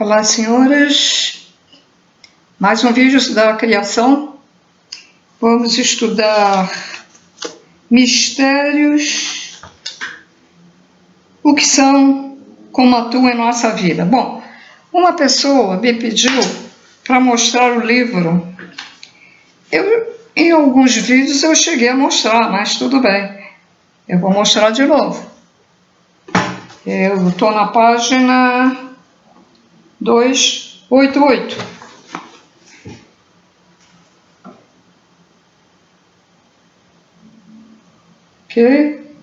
Olá, senhoras. Mais um vídeo da criação. Vamos estudar mistérios, o que são, como atuam em nossa vida. Bom, uma pessoa me pediu para mostrar o livro. Em alguns vídeos eu cheguei a mostrar, mas tudo bem. Eu vou mostrar de novo. Eu estou na página 288. Ok?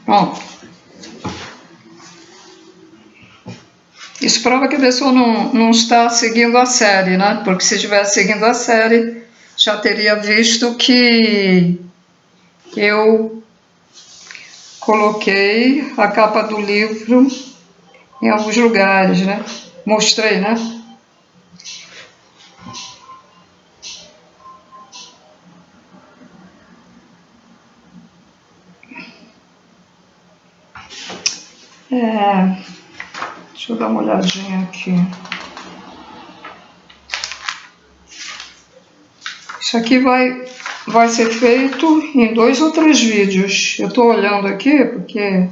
Pronto. Isso prova que a pessoa não está seguindo a série, né? Porque se estivesse seguindo a série, já teria visto que eu coloquei a capa do livro em alguns lugares, né? Mostrei, né? Deixa eu dar uma olhadinha aqui. Isso aqui vai ser feito em 2 ou 3 vídeos. Eu estou olhando aqui porque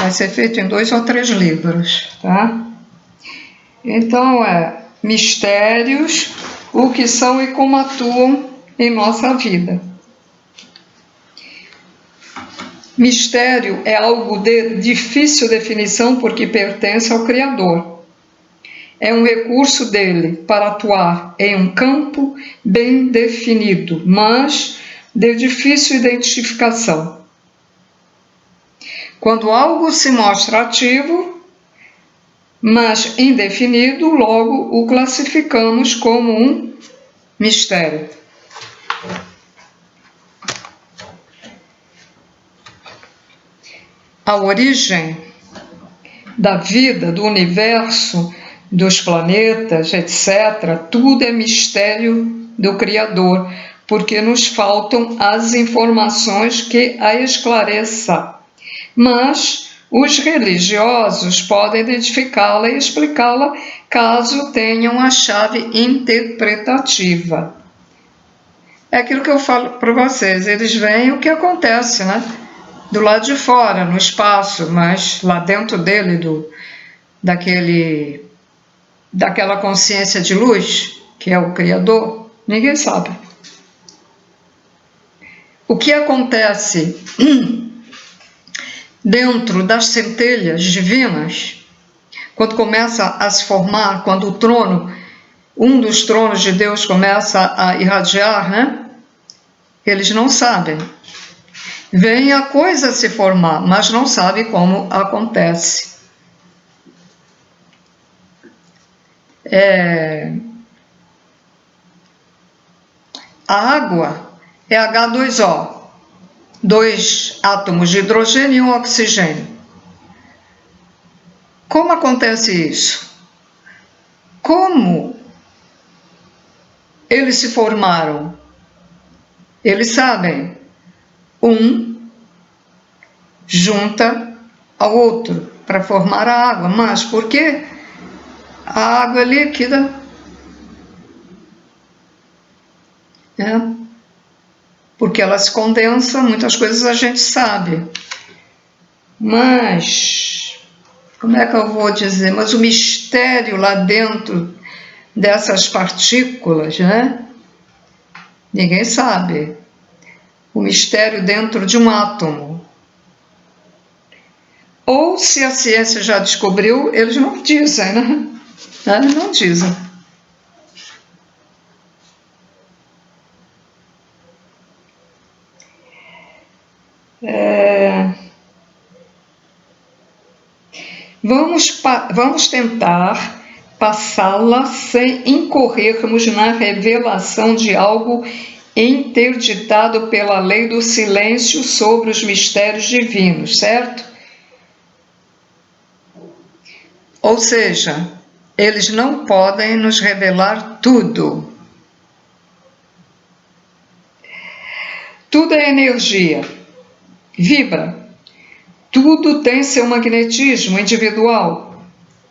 vai ser feito em 2 ou 3 livros, tá? Então, mistérios, o que são e como atuam em nossa vida. Mistério é algo de difícil definição porque pertence ao Criador. É um recurso dele para atuar em um campo bem definido, mas de difícil identificação. Quando algo se mostra ativo, mas indefinido, logo o classificamos como um mistério. A origem da vida, do universo, dos planetas, etc., tudo é mistério do Criador, porque nos faltam as informações que a esclareça. Mas os religiosos podem identificá-la e explicá-la caso tenham a chave interpretativa. É aquilo que eu falo para vocês, eles veem o que acontece, né? Do lado de fora, no espaço, mas lá dentro dele, daquela consciência de luz, que é o Criador, ninguém sabe. O que acontece dentro das centelhas divinas, quando começa a se formar, quando o trono, um dos tronos de Deus começa a irradiar, né? Eles não sabem. Vem a coisa se formar, mas não sabe como acontece. A água é H2O, 2 átomos de hidrogênio e um oxigênio. Como acontece isso? Como eles se formaram? Eles sabem. Um junta ao outro para formar a água. Mas por quê? A água é líquida. Porque ela se condensa, muitas coisas a gente sabe. Mas, como é que eu vou dizer? Mas o mistério lá dentro dessas partículas, né? Ninguém sabe. O mistério dentro de um átomo. Ou se a ciência já descobriu, eles não dizem, né? Eles não dizem. Vamos tentar passá-la sem incorrermos na revelação de algo interditado pela lei do silêncio sobre os mistérios divinos, certo? Ou seja, eles não podem nos revelar tudo. Tudo é energia, vibra. Tudo tem seu magnetismo individual,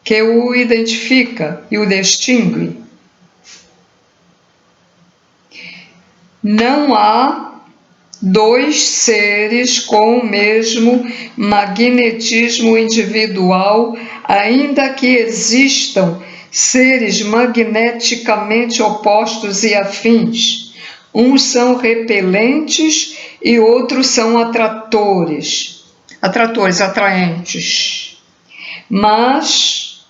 que o identifica e o distingue. Não há dois seres com o mesmo magnetismo individual, ainda que existam seres magneticamente opostos e afins. Uns são repelentes e outros são atraentes. Mas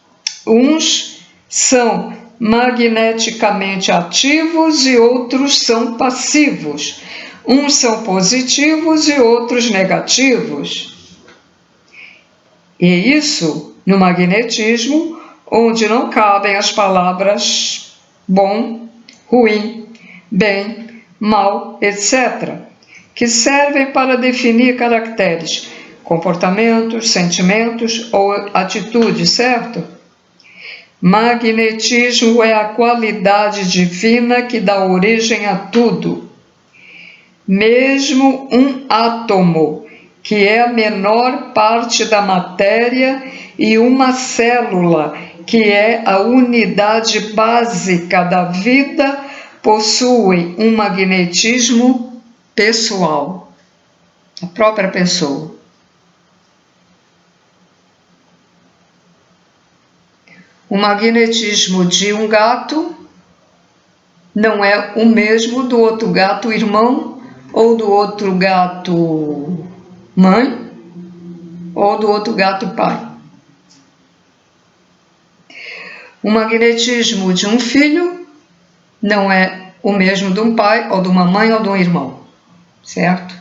uns são magneticamente ativos e outros são passivos. Uns são positivos e outros negativos. E isso no magnetismo, onde não cabem as palavras bom, ruim, bem, mal, etc., que servem para definir caracteres, comportamentos, sentimentos ou atitudes, certo? Magnetismo é a qualidade divina que dá origem a tudo. Mesmo um átomo, que é a menor parte da matéria, e uma célula, que é a unidade básica da vida, possuem um magnetismo pessoal, a própria pessoa. O magnetismo de um gato não é o mesmo do outro gato irmão, ou do outro gato mãe, ou do outro gato pai. O magnetismo de um filho não é o mesmo de um pai, ou de uma mãe, ou de um irmão, certo?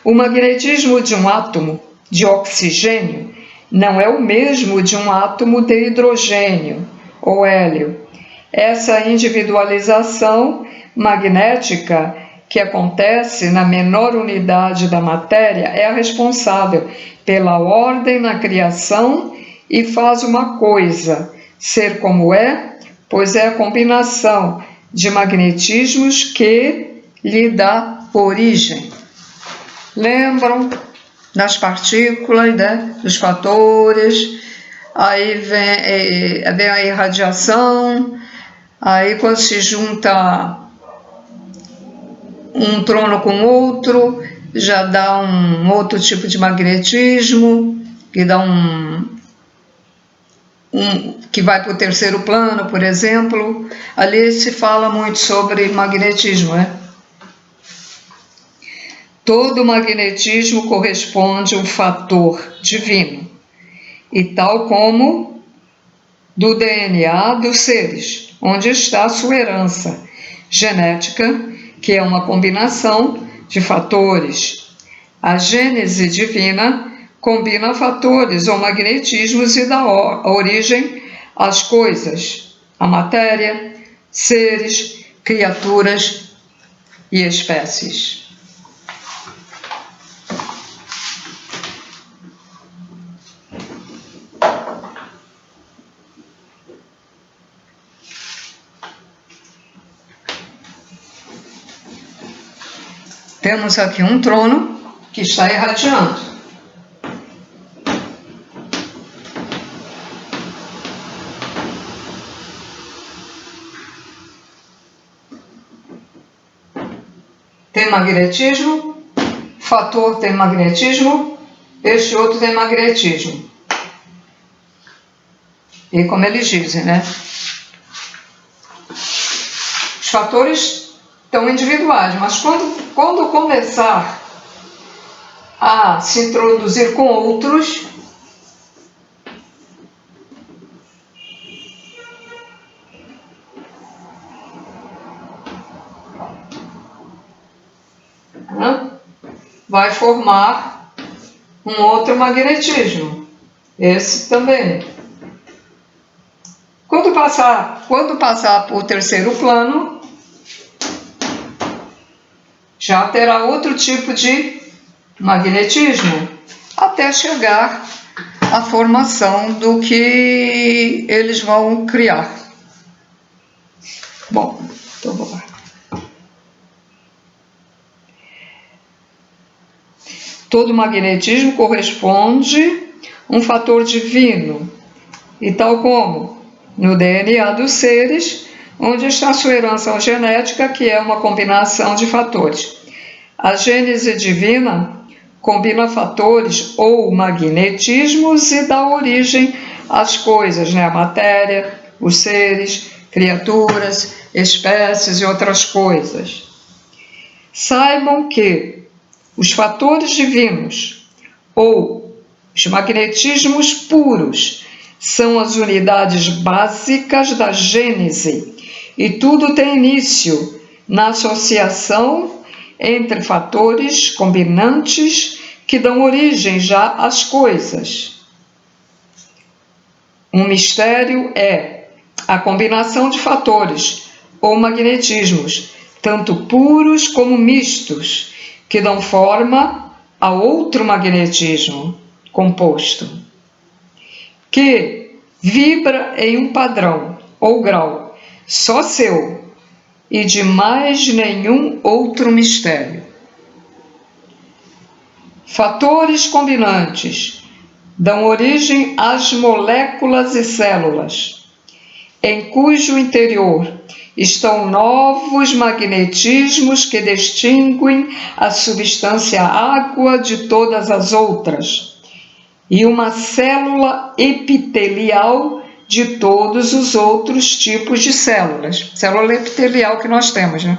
O magnetismo de um átomo de oxigênio não é o mesmo de um átomo de hidrogênio ou hélio. Essa individualização magnética que acontece na menor unidade da matéria é a responsável pela ordem na criação e faz uma coisa ser como é, pois é a combinação de magnetismos que lhe dá origem. Lembram das partículas, né? Dos fatores, aí vem a irradiação, aí quando se junta um trono com outro, já dá um outro tipo de magnetismo, que dá que vai para o terceiro plano, por exemplo. Ali se fala muito sobre magnetismo, né? Todo magnetismo corresponde a um fator divino, e tal como do DNA dos seres, onde está a sua herança genética, que é uma combinação de fatores. A gênese divina combina fatores ou magnetismos e dá origem às coisas, à matéria, seres, criaturas e espécies. Temos aqui um trono que está irradiando. Tem magnetismo, fator tem magnetismo, este outro tem magnetismo. E como eles dizem, né? Os fatores estão individuais, mas quando começar a se introduzir com outros, vai formar um outro magnetismo. Esse também. Quando passar por o terceiro plano, já terá outro tipo de magnetismo, até chegar à formação do que eles vão criar. Bom, então vou lá. Todo magnetismo corresponde a um fator divino, e tal como no DNA dos seres, onde está sua herança genética, que é uma combinação de fatores. A gênese divina combina fatores ou magnetismos e dá origem às coisas, né? A matéria, os seres, criaturas, espécies e outras coisas. Saibam que os fatores divinos ou os magnetismos puros são as unidades básicas da gênese e tudo tem início na associação entre fatores combinantes que dão origem já às coisas. Um mistério é a combinação de fatores ou magnetismos, tanto puros como mistos, que dão forma a outro magnetismo composto, que vibra em um padrão ou grau só seu e de mais nenhum outro mistério. Fatores combinantes dão origem às moléculas e células, em cujo interior estão novos magnetismos que distinguem a substância água de todas as outras, e uma célula epitelial de todos os outros tipos de células. Célula epitelial que nós temos, né?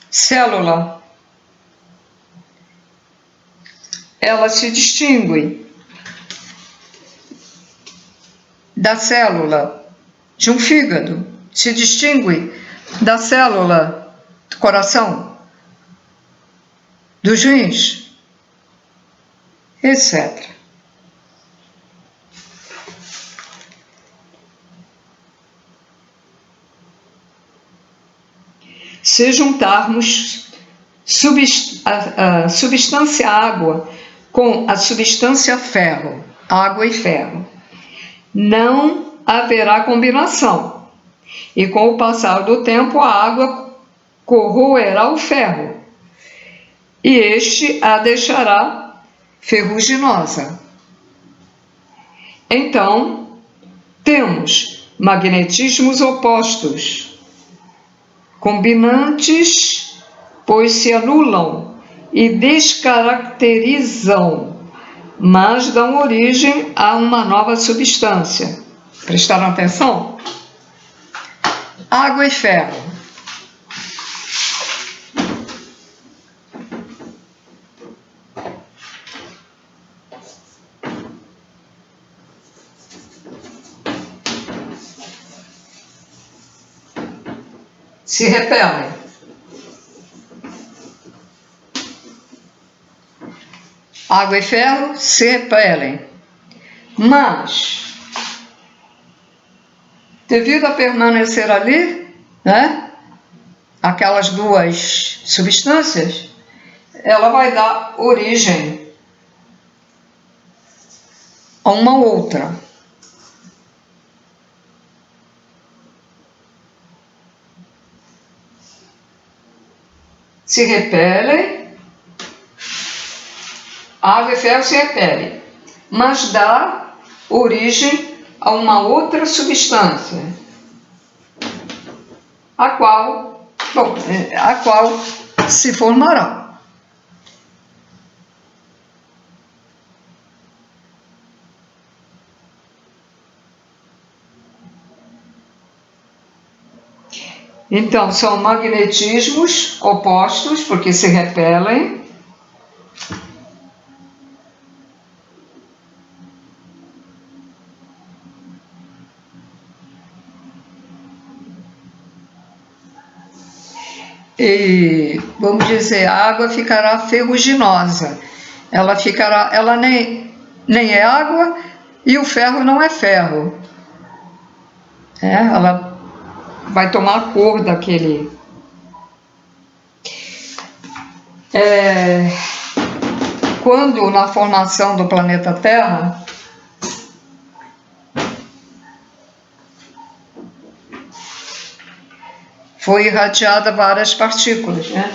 Célula, ela se distingue da célula de um fígado, se distingue da célula do coração, dos rins, etc. Se juntarmos a substância água com a substância ferro, água e ferro, não haverá combinação, e com o passar do tempo a água corroerá o ferro, e este a deixará ferruginosa. Então, temos magnetismos opostos, combinantes, pois se anulam e descaracterizam, mas dão origem a uma nova substância. Prestaram atenção? Água e ferro. Se repelem. Água e ferro se repelem, mas, devido a permanecer ali, né, aquelas duas substâncias, ela vai dar origem a uma outra. Se repelem, água e ferro se repelem, mas dá origem a uma outra substância, a qual se formará. Então, são magnetismos opostos, porque se repelem, e, vamos dizer, a água ficará ferruginosa. Ela nem é água e o ferro não é ferro. Ela vai tomar a cor daquele. Quando na formação do planeta Terra, foi irradiada várias partículas, né?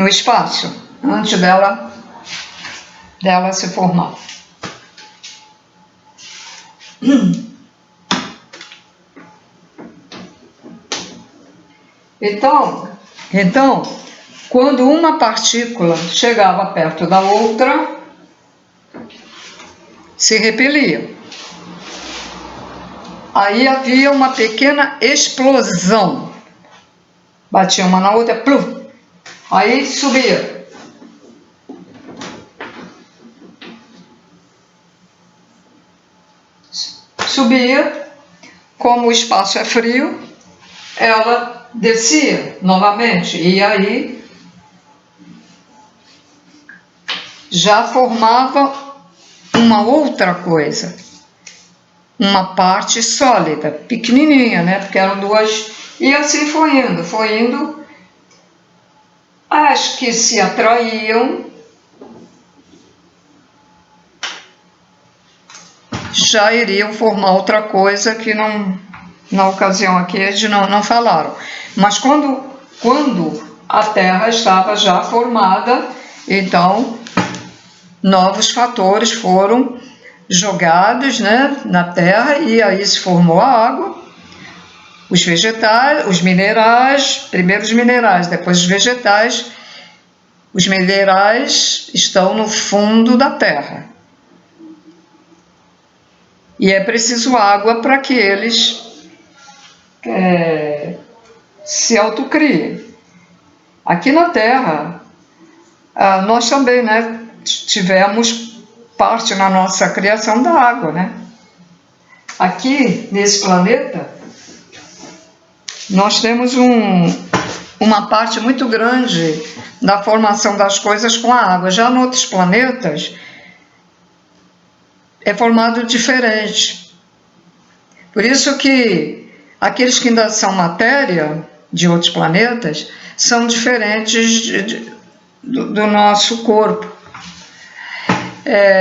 no espaço, antes dela se formar. Então, quando uma partícula chegava perto da outra, se repelia. Aí havia uma pequena explosão. Batia uma na outra, plum. Aí subia. Subia, como o espaço é frio, ela descia novamente. E aí já formava uma outra coisa. Uma parte sólida, pequenininha, né? Porque eram duas. E assim foi indo. As que se atraíam já iriam formar outra coisa que não, na ocasião aqui eles não falaram. Mas quando a Terra estava já formada, então novos fatores foram jogados, né, na Terra, e aí se formou a água, os vegetais, os minerais, primeiro os minerais, depois os vegetais. Os minerais estão no fundo da Terra. E é preciso água para que eles se autocriem. Aqui na Terra, nós também, né, tivemos parte na nossa criação da água, né? Aqui, nesse planeta, nós temos uma parte muito grande da formação das coisas com a água. Já em outros planetas, é formado diferente. Por isso que aqueles que ainda são matéria de outros planetas são diferentes do nosso corpo.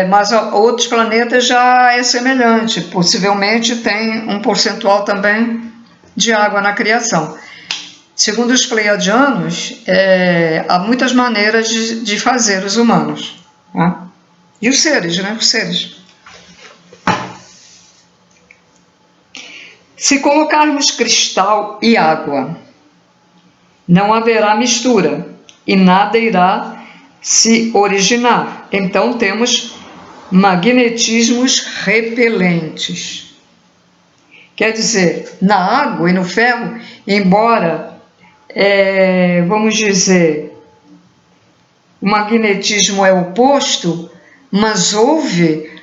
Mas outros planetas já é semelhante, possivelmente tem um percentual também de água na criação. Segundo os pleiadianos, há muitas maneiras de fazer os humanos, né? E os seres, né? Os seres. Se colocarmos cristal e água, não haverá mistura e nada irá se originar. Então temos magnetismos repelentes. Quer dizer, na água e no ferro, embora, vamos dizer, o magnetismo é oposto, mas houve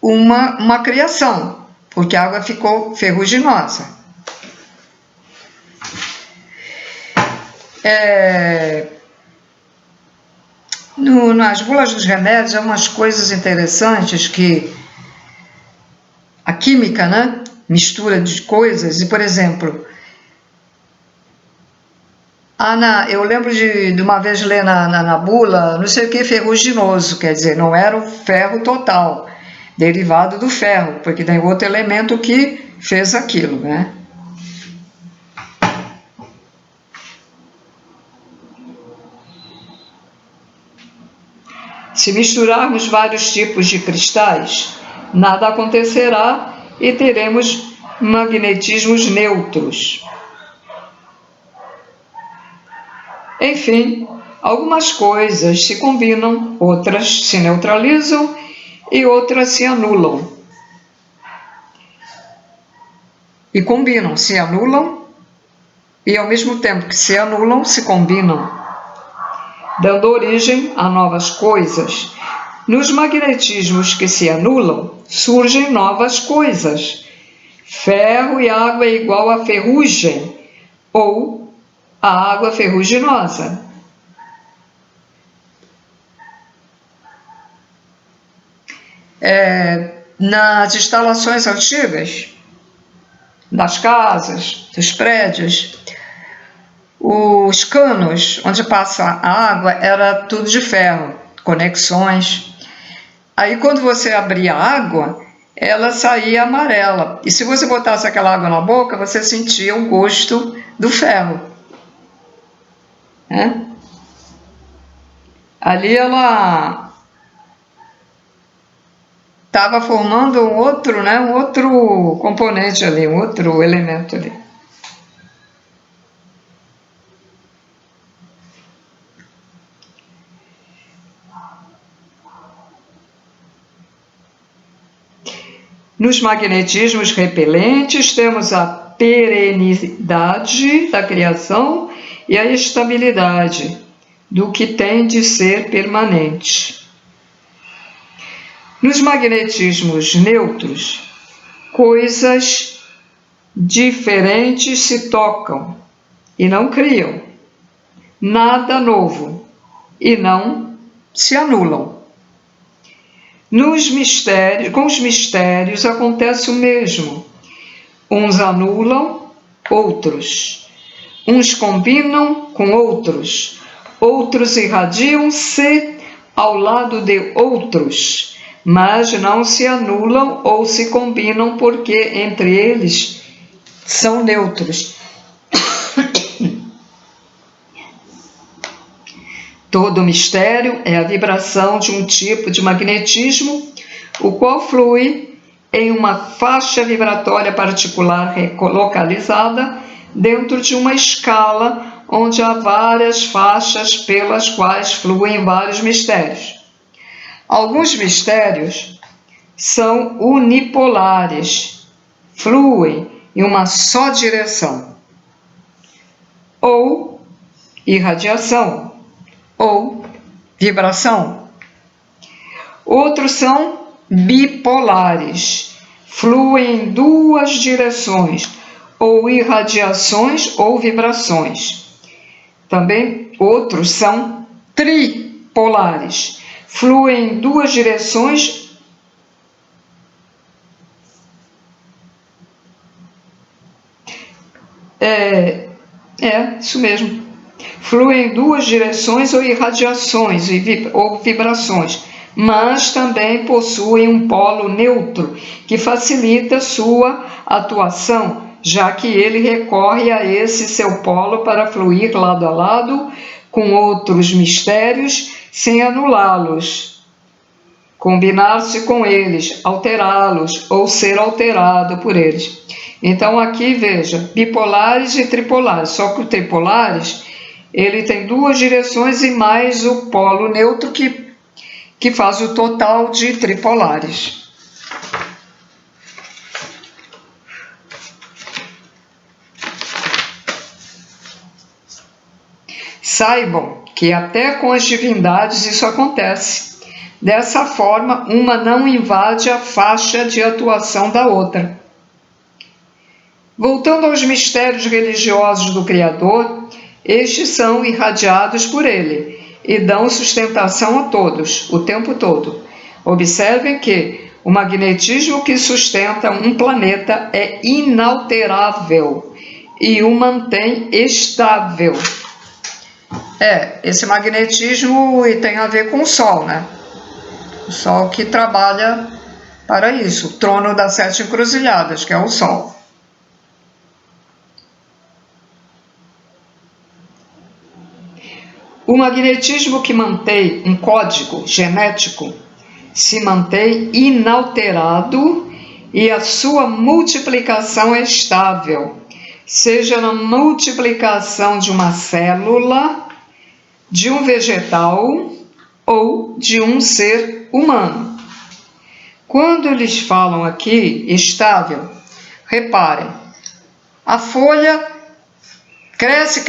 uma criação, porque a água ficou ferruginosa. Nas bulas dos remédios há umas coisas interessantes que a química, né, mistura de coisas. E, por exemplo, eu lembro de uma vez ler na bula, não sei o que, ferruginoso, quer dizer, não era o ferro total, derivado do ferro, porque tem outro elemento que fez aquilo, né? Se misturarmos vários tipos de cristais, nada acontecerá e teremos magnetismos neutros. Enfim, algumas coisas se combinam, outras se neutralizam e outras se anulam. E combinam, se anulam, e ao mesmo tempo que se anulam, se combinam, dando origem a novas coisas. Nos magnetismos que se anulam, surgem novas coisas. Ferro e água é igual a ferrugem, ou a água ferruginosa. Nas instalações antigas, das casas, dos prédios, os canos onde passa a água era tudo de ferro, conexões. Aí quando você abria a água, ela saía amarela. E se você botasse aquela água na boca, você sentia o gosto do ferro. né? Ali ela estava formando um outro, né? Um outro componente ali, um outro elemento ali. Nos magnetismos repelentes, temos a perenidade da criação e a estabilidade do que tem de ser permanente. Nos magnetismos neutros, coisas diferentes se tocam e não criam nada novo e não se anulam. Com os mistérios acontece o mesmo. Uns anulam outros. Uns combinam com outros. Outros irradiam-se ao lado de outros, mas não se anulam ou se combinam porque entre eles são neutros. Todo mistério é a vibração de um tipo de magnetismo, o qual flui em uma faixa vibratória particular localizada dentro de uma escala onde há várias faixas pelas quais fluem vários mistérios. Alguns mistérios são unipolares, fluem em uma só direção, ou irradiação, ou vibração. Outros são bipolares, fluem em duas direções, ou irradiações ou vibrações. Também outros são tripolares, fluem em duas direções isso mesmo. Fluem em duas direções ou irradiações ou vibrações, mas também possuem um polo neutro que facilita sua atuação, já que ele recorre a esse seu polo para fluir lado a lado com outros mistérios sem anulá-los, combinar-se com eles, alterá-los ou ser alterado por eles. Então aqui veja, bipolares e tripolares, só que o tripolares ele tem duas direções e mais o polo neutro que faz o total de tripolares. Saibam que até com as divindades isso acontece. Dessa forma, uma não invade a faixa de atuação da outra. Voltando aos mistérios religiosos do Criador, estes são irradiados por ele e dão sustentação a todos, o tempo todo. Observem que o magnetismo que sustenta um planeta é inalterável e o mantém estável. Esse magnetismo tem a ver com o Sol, né? O Sol que trabalha para isso, o trono das 7 encruzilhadas, que é o Sol. O magnetismo que mantém um código genético se mantém inalterado e a sua multiplicação é estável, seja na multiplicação de uma célula, de um vegetal ou de um ser humano. Quando eles falam aqui estável, reparem, a folha cresce,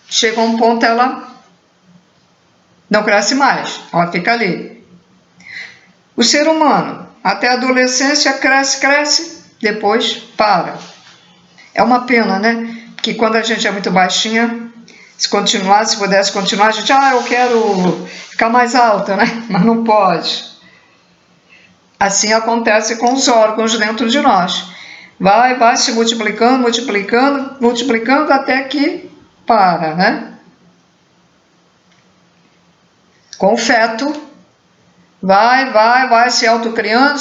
chega a um ponto ela não cresce mais, ela fica ali. O ser humano, até a adolescência, cresce, depois para. É uma pena, né? Porque quando a gente é muito baixinha, se pudesse continuar, a gente, eu quero ficar mais alta, né? Mas não pode. Assim acontece com os órgãos dentro de nós. Vai se multiplicando até que para, né? Com o feto, vai se autocriando,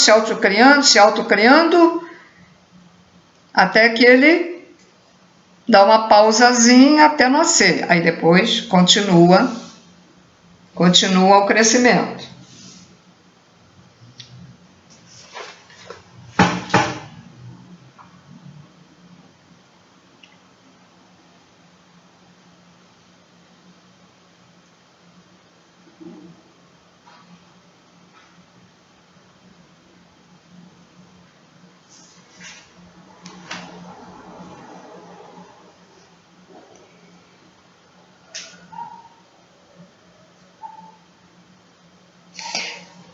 até que ele dá uma pausazinha até nascer, aí depois continua o crescimento.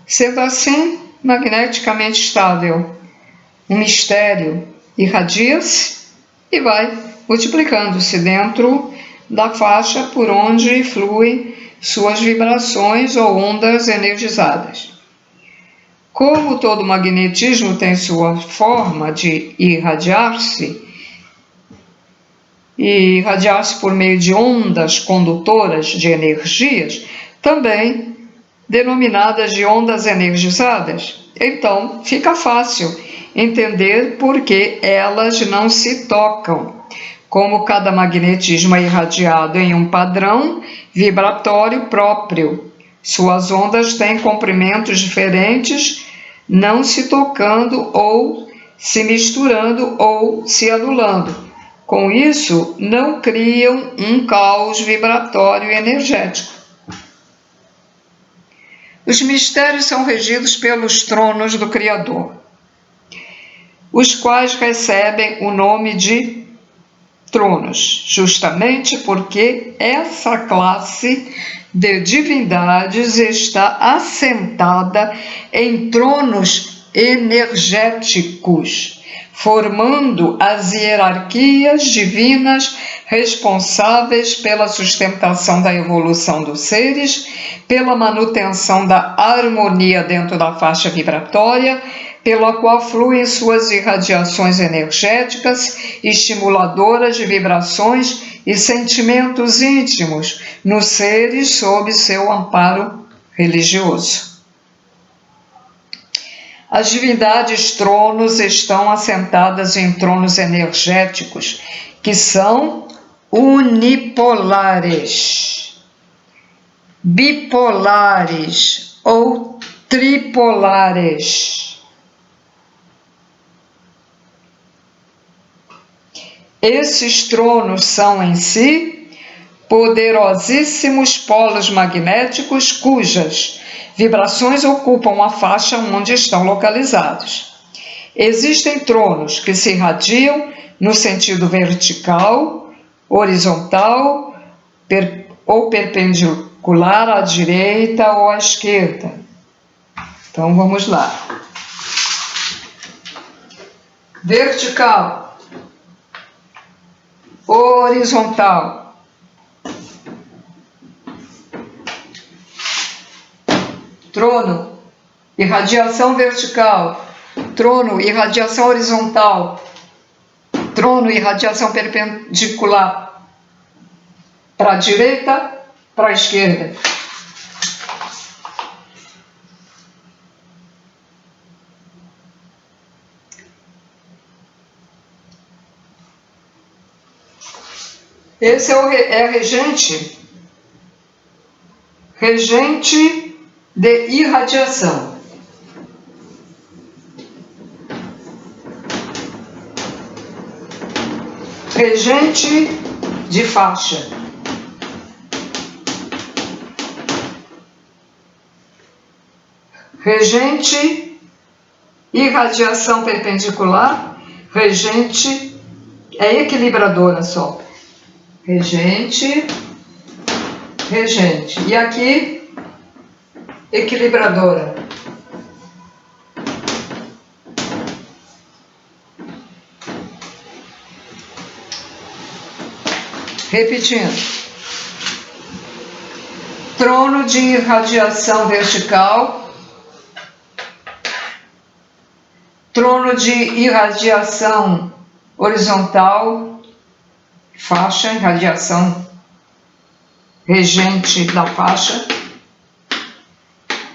Sendo assim, magneticamente estável, um mistério irradia-se e vai multiplicando-se dentro da faixa por onde fluem suas vibrações ou ondas energizadas. Como todo magnetismo tem sua forma de irradiar-se, e irradiar-se por meio de ondas condutoras de energias, também denominadas de ondas energizadas, então fica fácil entender por que elas não se tocam. Como cada magnetismo é irradiado em um padrão vibratório próprio, suas ondas têm comprimentos diferentes, não se tocando ou se misturando ou se anulando. Com isso, não criam um caos vibratório e energético. Os mistérios são regidos pelos tronos do Criador, os quais recebem o nome de tronos, justamente porque essa classe de divindades está assentada em tronos energéticos, formando as hierarquias divinas responsáveis pela sustentação da evolução dos seres, pela manutenção da harmonia dentro da faixa vibratória, pela qual fluem suas irradiações energéticas, estimuladoras de vibrações e sentimentos íntimos nos seres sob seu amparo religioso. As divindades tronos estão assentadas em tronos energéticos, que são unipolares, bipolares ou tripolares. Esses tronos são em si poderosíssimos polos magnéticos cujas vibrações ocupam a faixa onde estão localizados. Existem tronos que se irradiam no sentido vertical, horizontal ou perpendicular à direita ou à esquerda. Então vamos lá. Vertical, horizontal, trono, irradiação vertical, trono, irradiação horizontal, trono, irradiação perpendicular, para a direita, para a esquerda. Esse é regente de irradiação. Regente de faixa. Regente, irradiação perpendicular, regente, é equilibradora só. Regente, regente. E aqui, equilibradora. Repetindo. Trono de irradiação vertical, trono de irradiação horizontal, faixa, irradiação regente da faixa.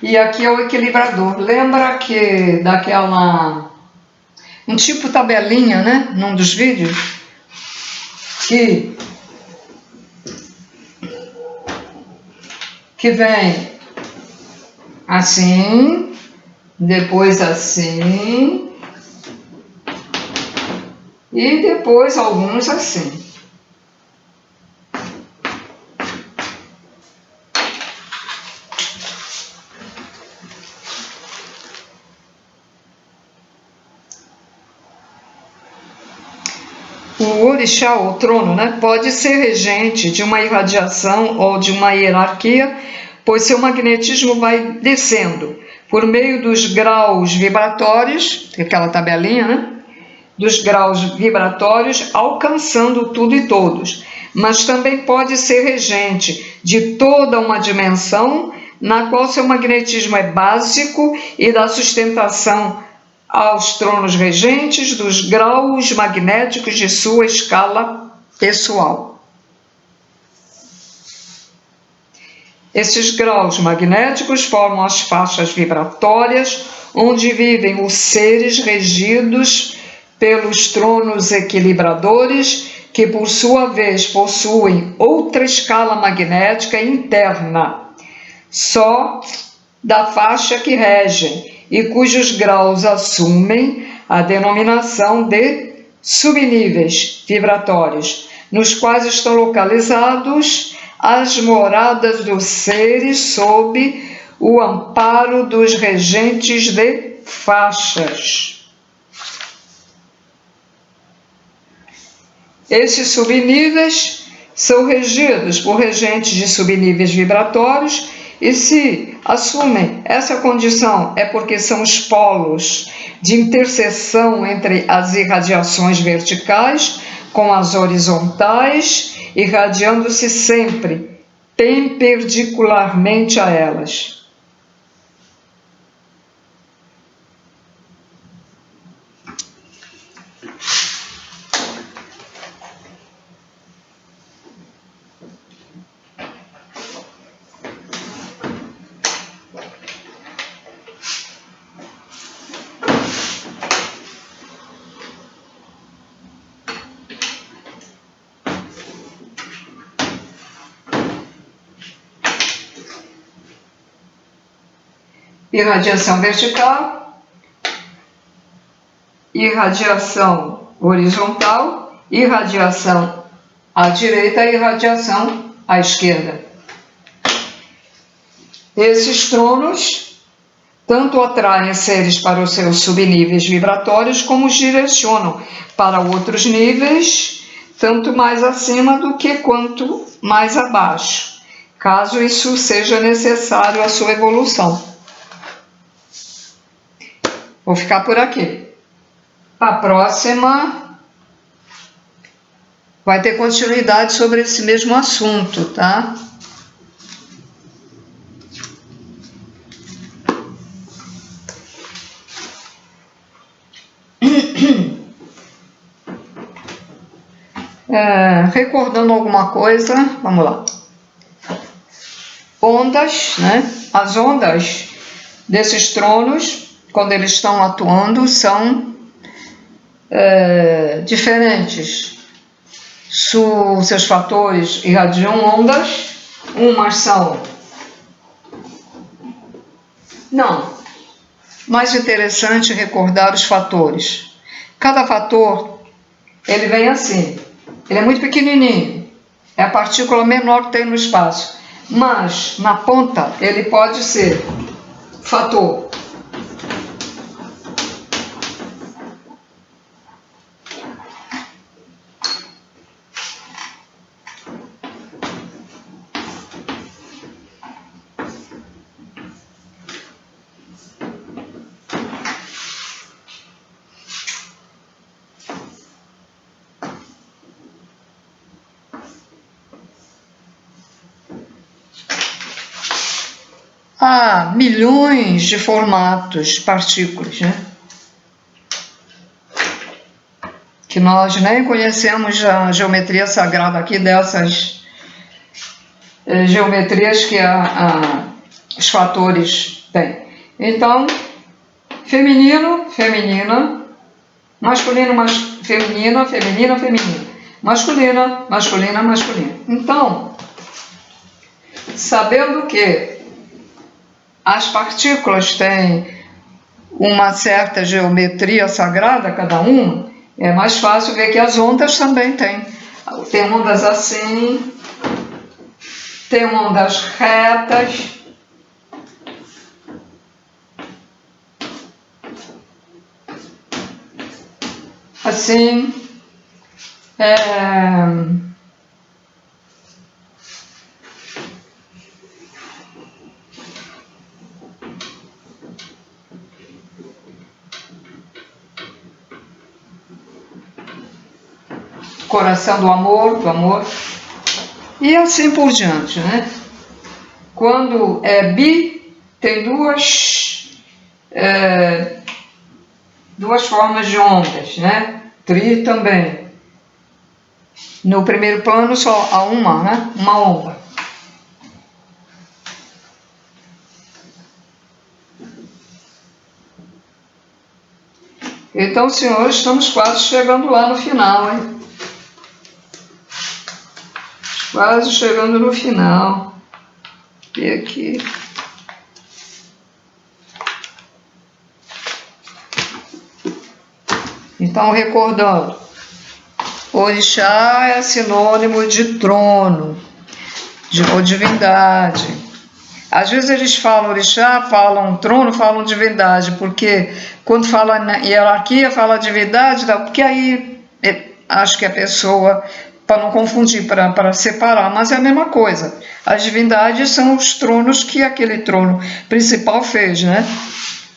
E aqui é o equilibrador. Lembra que daquela... um tipo tabelinha, né? Num dos vídeos. que vem assim, depois assim, e depois alguns assim. O orixá, ou trono, né, pode ser regente de uma irradiação ou de uma hierarquia, pois seu magnetismo vai descendo por meio dos graus vibratórios, aquela tabelinha, né, dos graus vibratórios, alcançando tudo e todos. Mas também pode ser regente de toda uma dimensão, na qual seu magnetismo é básico e dá sustentação aos tronos regentes dos graus magnéticos de sua escala pessoal. Esses graus magnéticos formam as faixas vibratórias onde vivem os seres regidos pelos tronos equilibradores, que por sua vez possuem outra escala magnética interna, só da faixa que regem, e cujos graus assumem a denominação de subníveis vibratórios, nos quais estão localizados as moradas dos seres sob o amparo dos regentes de faixas. Esses subníveis são regidos por regentes de subníveis vibratórios, e se assumem essa condição é porque são os polos de interseção entre as irradiações verticais com as horizontais, irradiando-se sempre perpendicularmente a elas. Irradiação vertical, irradiação horizontal, irradiação à direita e irradiação à esquerda. Esses tronos tanto atraem seres para os seus subníveis vibratórios, como os direcionam para outros níveis, tanto mais acima do que quanto mais abaixo, caso isso seja necessário à sua evolução. Vou ficar por aqui. A próxima vai ter continuidade sobre esse mesmo assunto, tá? Recordando alguma coisa, vamos lá. Ondas, né? As ondas desses tronos, quando eles estão atuando, são diferentes. Seus fatores irradiam ondas, umas são... Não, mais interessante recordar os fatores. Cada fator, ele vem assim, ele é muito pequenininho, é a partícula menor que tem no espaço, mas na ponta ele pode ser fator há milhões de formatos, partículas, né? Que nós nem conhecemos a geometria sagrada aqui dessas geometrias que os fatores têm. Então, feminino, feminina, masculino, feminina, feminina, feminina. masculina, masculina, masculina. Então, sabendo que as partículas têm uma certa geometria sagrada, cada uma, é mais fácil ver que as ondas também têm. Tem ondas assim, tem ondas retas, assim, coração do amor, e assim por diante, né? Quando é bi, tem duas formas de ondas, né? Tri também. No primeiro plano só há uma, né? Uma onda. Então, senhores, estamos quase chegando lá no final, hein? Quase chegando no final. E aqui. Então, recordando, orixá é sinônimo de trono, ou divindade. Às vezes eles falam orixá, falam trono, falam divindade, porque quando fala na hierarquia, fala divindade, porque aí acho que a pessoa, para não confundir, para separar, mas é a mesma coisa. As divindades são os tronos que aquele trono principal fez, né?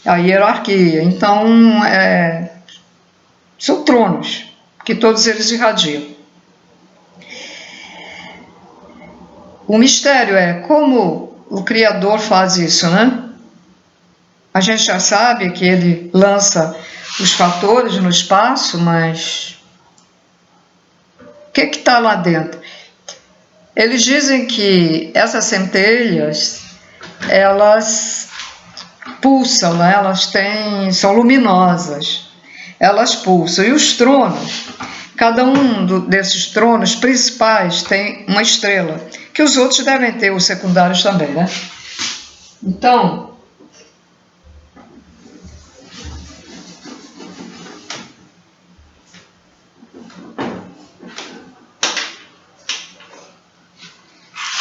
A hierarquia. Então, são tronos que todos eles irradiam. O mistério é como o Criador faz isso, né? A gente já sabe que ele lança os fatores no espaço, mas o que está lá dentro? Eles dizem que essas centelhas, elas pulsam, né? Elas são luminosas, elas pulsam. E os tronos, cada um desses tronos principais tem uma estrela, que os outros devem ter, os secundários também, né? Então,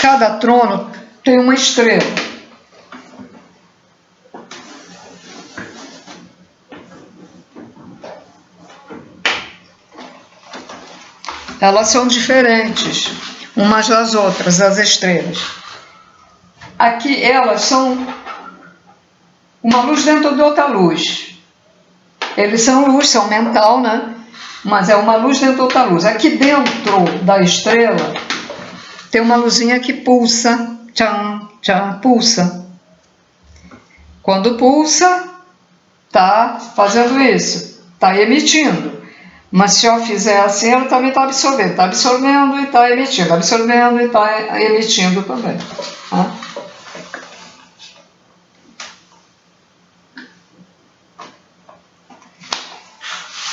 cada trono tem uma estrela. Elas são diferentes umas das outras, as estrelas. Aqui elas são uma luz dentro de outra luz. Eles são luz, são mental, né? Mas é uma luz dentro de outra luz. Aqui dentro da estrela tem uma luzinha que pulsa, tchan, tchan, pulsa. Quando pulsa, está fazendo isso, está emitindo. Mas se eu fizer assim, ela também está absorvendo e está emitindo, absorvendo e está emitindo também. Tá?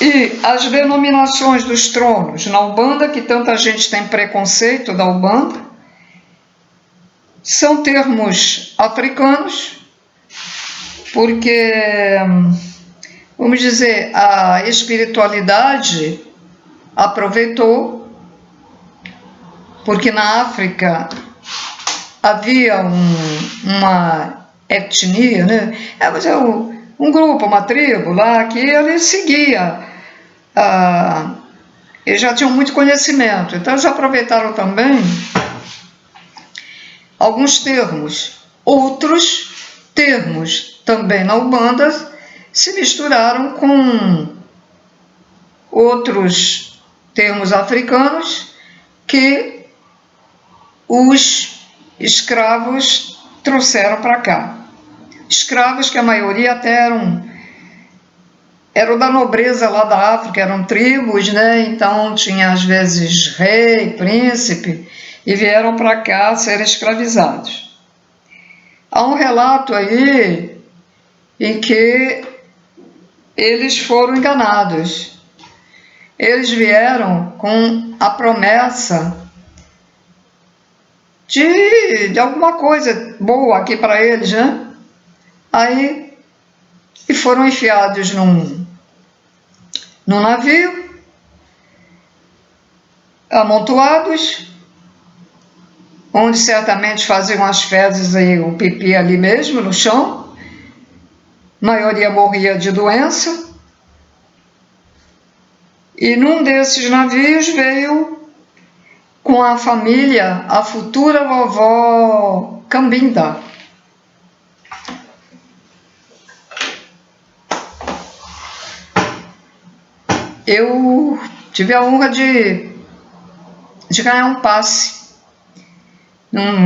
E as denominações dos tronos na Umbanda, que tanta gente tem preconceito da Umbanda, são termos africanos, porque, vamos dizer, a espiritualidade aproveitou, porque na África havia uma etnia, né? Um grupo, uma tribo lá, que ele seguia, eles já tinham muito conhecimento, então eles aproveitaram também alguns termos. Outros termos também na Umbanda se misturaram com outros termos africanos que os escravos trouxeram para cá. Escravos que a maioria até eram da nobreza lá da África, eram tribos, né? Então tinha às vezes rei, príncipe, e vieram para cá ser escravizados. Há um relato aí em que eles foram enganados. eles vieram com a promessa de alguma coisa boa aqui para eles, né? Aí, e foram enfiados num navio, amontoados, onde certamente faziam as fezes e o pipi ali mesmo, no chão. A maioria morria de doença. E num desses navios veio com a família a futura vovó Cambinda. Eu tive a honra de ganhar um passe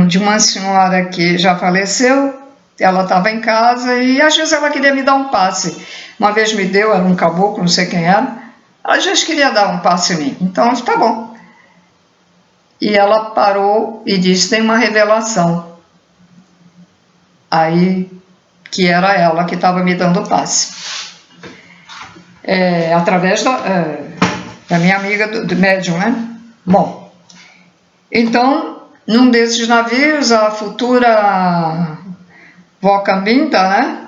de uma senhora que já faleceu. Ela estava em casa e às vezes ela queria me dar um passe. Uma vez me deu, era um caboclo, não sei quem era. Ela às vezes queria dar um passe em mim. Então, tá bom. E ela parou e disse, tem uma revelação. Aí, que era ela que estava me dando o passe. Através da minha amiga do médium, né? Bom, então, num desses navios, a futura vó Cambinda, né?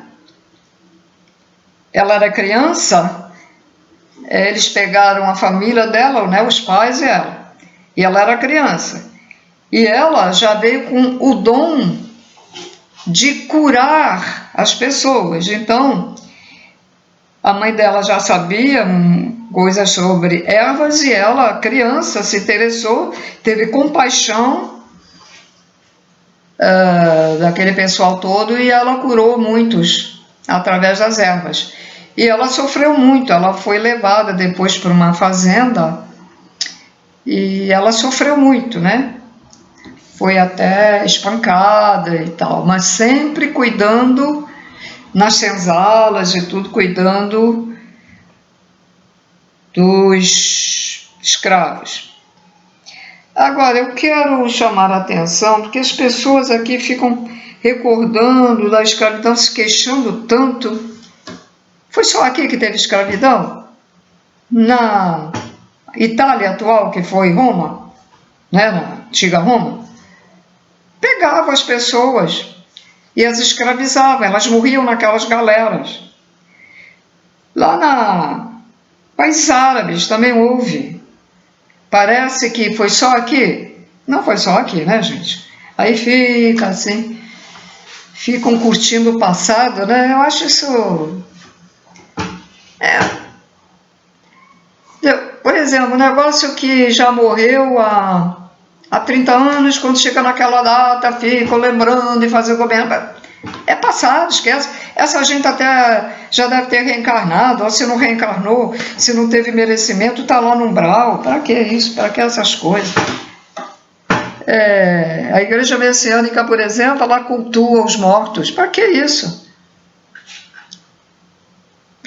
Ela era criança, eles pegaram a família dela, né? Os pais e ela. E ela era criança. E ela já veio com o dom de curar as pessoas. Então, a mãe dela já sabia coisas sobre ervas e ela, criança, se interessou, teve compaixão daquele pessoal todo e ela curou muitos através das ervas. E ela sofreu muito, ela foi levada depois para uma fazenda e ela sofreu muito, né? Foi até espancada e tal, mas sempre cuidando nas senzalas e tudo, cuidando dos escravos. Agora, eu quero chamar a atenção, porque as pessoas aqui ficam recordando da escravidão, se queixando tanto. Foi só aqui que teve escravidão? Na Itália atual, que foi Roma, né, na antiga Roma, pegava as pessoas e as escravizavam, elas morriam naquelas galeras. Lá na países árabes também houve. Parece que foi só aqui. Não foi só aqui, né, gente? Aí fica assim, ficam curtindo o passado, né? Eu acho isso... Por exemplo, um negócio que já morreu há 30 anos, quando chega naquela data, ficam lembrando e fazendo governo. É passado, esquece. Essa gente até já deve ter reencarnado, ou se não reencarnou, se não teve merecimento, está lá no umbral. Para que isso? Para que essas coisas? A Igreja Messiânica, por exemplo, ela cultua os mortos. Para que isso?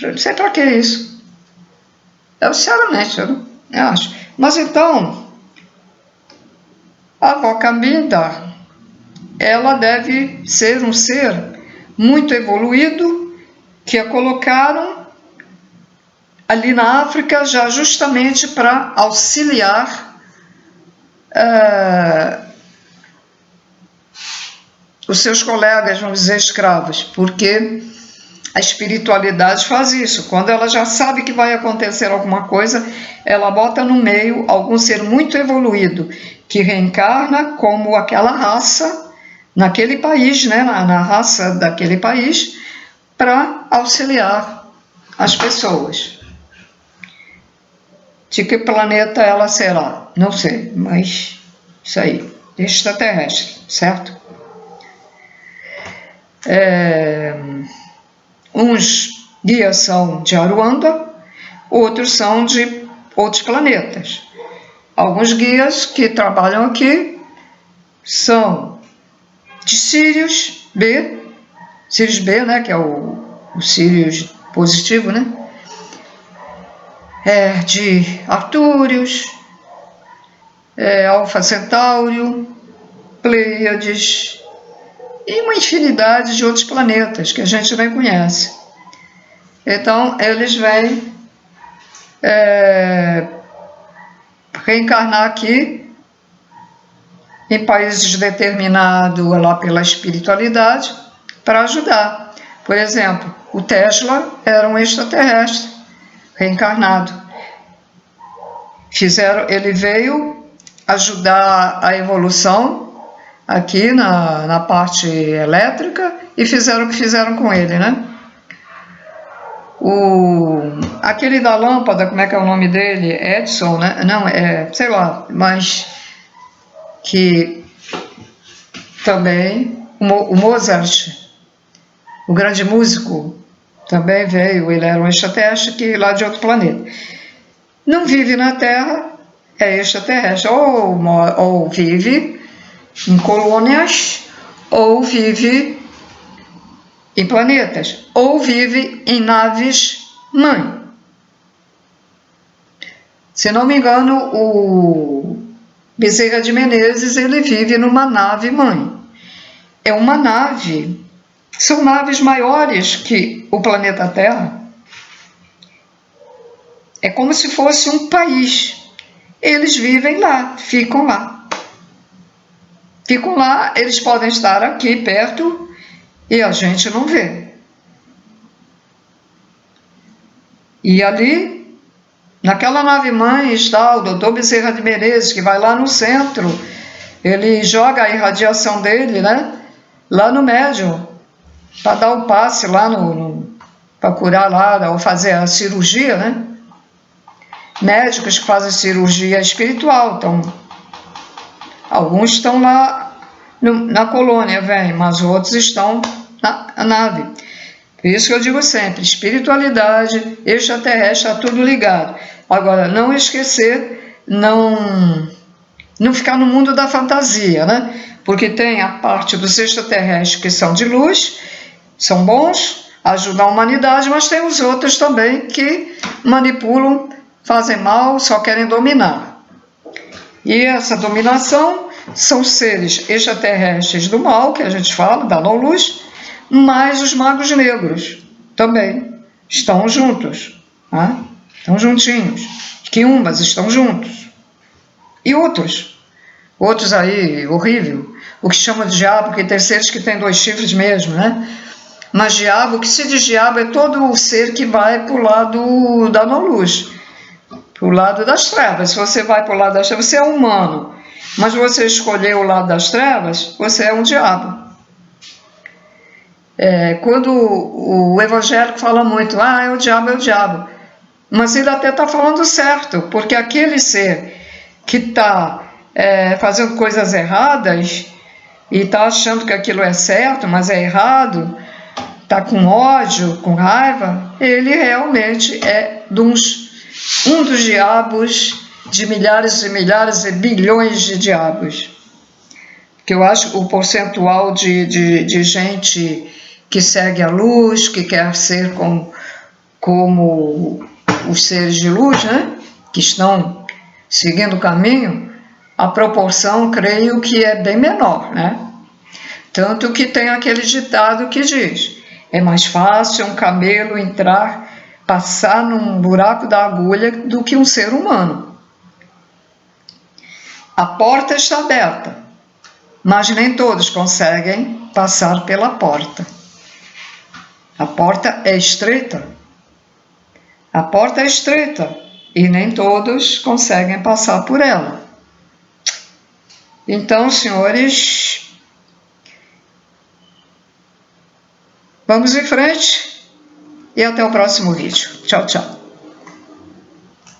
Não sei para que isso. Eu, sinceramente, eu não acho. Mas então, a vó Cambinda, ela deve ser um ser muito evoluído, que a colocaram ali na África já justamente para auxiliar os seus colegas, vamos dizer, escravos, porque a espiritualidade faz isso. Quando ela já sabe que vai acontecer alguma coisa, ela bota no meio algum ser muito evoluído, que reencarna como aquela raça naquele país, né, na raça daquele país, para auxiliar as pessoas. De que planeta ela será? Não sei, mas isso aí, extraterrestre, certo? Uns guias são de Aruanda, outros são de outros planetas. Alguns guias que trabalham aqui são de Sirius B, né, que é o Sirius positivo, né? De Artúrios, Alfa Centauri, Pleiades e uma infinidade de outros planetas que a gente nem conhece. Então, eles vêm reencarnar aqui em países determinados lá pela espiritualidade para ajudar. Por exemplo, o Tesla era um extraterrestre reencarnado. Ele veio ajudar a evolução aqui na parte elétrica e fizeram o que fizeram com ele, né? Aquele da lâmpada, como é que é o nome dele? Edison, né? Não, sei lá, mas que também o Mozart, o grande músico, também veio, ele era um extraterrestre lá de outro planeta. Não vive na Terra, é extraterrestre, ou vive em colônias, ou vive em planetas, ou vive em naves-mãe. Se não me engano, o Bezerra de Menezes, ele vive numa nave-mãe. É uma nave, são naves maiores que o planeta Terra. É como se fosse um país. Eles vivem lá, ficam lá. Ficam lá, eles podem estar aqui perto e a gente não vê. E ali, naquela nave-mãe, está o Dr. Bezerra de Menezes, que vai lá no centro, ele joga a irradiação dele, né? Lá no médium, para dar o passe lá para curar lá, ou fazer a cirurgia, né? Médicos que fazem cirurgia espiritual, então, alguns estão lá na colônia, mas outros estão na nave. Por isso que eu digo sempre, espiritualidade, extraterrestre, está tudo ligado. Agora, não esquecer, não ficar no mundo da fantasia, né? Porque tem a parte dos extraterrestres que são de luz, são bons, ajudam a humanidade, mas tem os outros também que manipulam, fazem mal, só querem dominar. E essa dominação são seres extraterrestres do mal, que a gente fala, da não-luz, mas os magos negros também estão juntos, né? Estão juntinhos. Quiumbas estão juntos. E outros aí, horrível. O que chama de diabo, que tem seres que têm 2 chifres mesmo, né? Mas diabo, o que se diz diabo é todo o ser que vai para o lado da não-luz, para o lado das trevas. Se você vai para o lado das trevas, você é humano. Mas você escolheu o lado das trevas, você é um diabo. Quando o evangélico fala muito, é o diabo. Mas ele até está falando certo, porque aquele ser que está fazendo coisas erradas e está achando que aquilo é certo, mas é errado, está com ódio, com raiva, ele realmente é um dos diabos, de milhares e milhares e bilhões de diabos. Que eu acho o percentual de gente que segue a luz, que quer ser como os seres de luz, né? Que estão seguindo o caminho, a proporção, creio que é bem menor, né? Tanto que tem aquele ditado que diz, é mais fácil um camelo passar num buraco da agulha do que um ser humano. A porta está aberta, mas nem todos conseguem passar pela porta. A porta é estreita. A porta é estreita e nem todos conseguem passar por ela. Então, senhores, vamos em frente e até o próximo vídeo. Tchau, tchau.